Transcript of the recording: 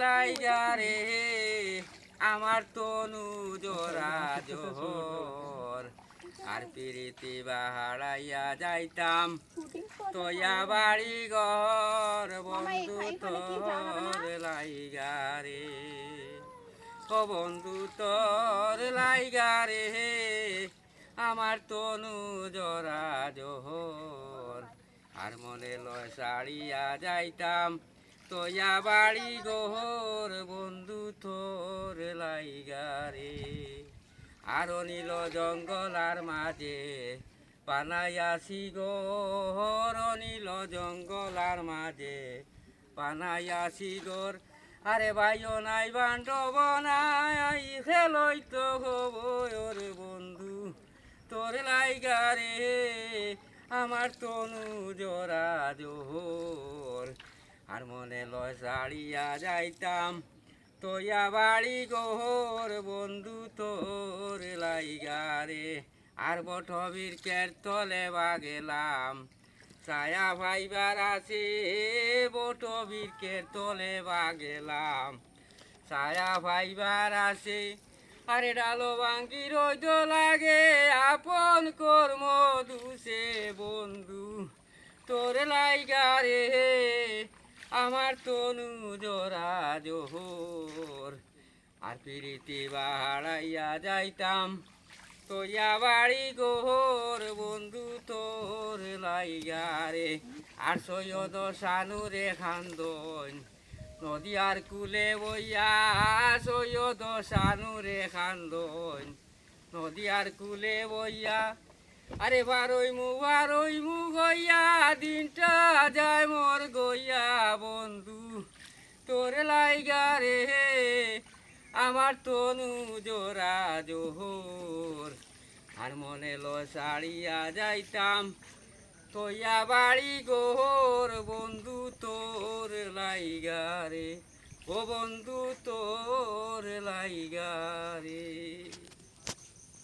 লাইগা রে আমার তনু জোড়া জোহর আর পিরিতি বাহারাইয়া যাইতাম তোয়া বাড়ি ঘর বন্ধু তোর লাইগা রে ও বন্ধু তোর লাইগা রে আমার তনু জোড়া জোহর আর মনে লয় সারিয়া যাইতাম তোয়া বাড়ি গোহর বন্ধু তোর লাইগা রে আরো নীল জঙ্গলার মাঝে পানাইয়াছি গোর নীল জঙ্গলার মাঝে পানাইয়াছি গোর আরে ভাইও নাই বান্ধব নাই খেলই তো হবর বন্ধু তোর লাইগা রে আমার তনু জোড়া জোহর আর মনে লয় সারিয়া যাইতাম তোয়া বাড়ি গোহর বন্ধু তোর লাইগা রে আর বটবীর কের তলে গেলাম ছায়া ভাইবার আছে বটবীর কের তলে গেলাম ছায়া ভাইবার আছে আরে ডালো ভাঙ্গি রইদ লাগে আপন কর্ম দুসে বন্ধু তোর লাইগা রে আমার তনু জোড়া জোহর আর পিরিতি বাহারাইয়া যাইতাম তোয়া বাড়ি গোহর বন্ধু তোর লাইগা রে আর সৈয়দ সানুরে খান্দন নদিয়ার কুলে বইয়া সৈয়দ সানুরে খান্দন নদিয়ার কুলে বইয়া আরে বারোই মু গইয়া দিনটা যায় মোর গইয়া বন্ধু তোর লাইগা রে আমার তনু জোড়া জোহর আর মনে লো সারিয়া যাইতাম তোয়া বাড়ি গোহর বন্ধু তোর লাইগা রে ও বন্ধু তোর লাইগা রে।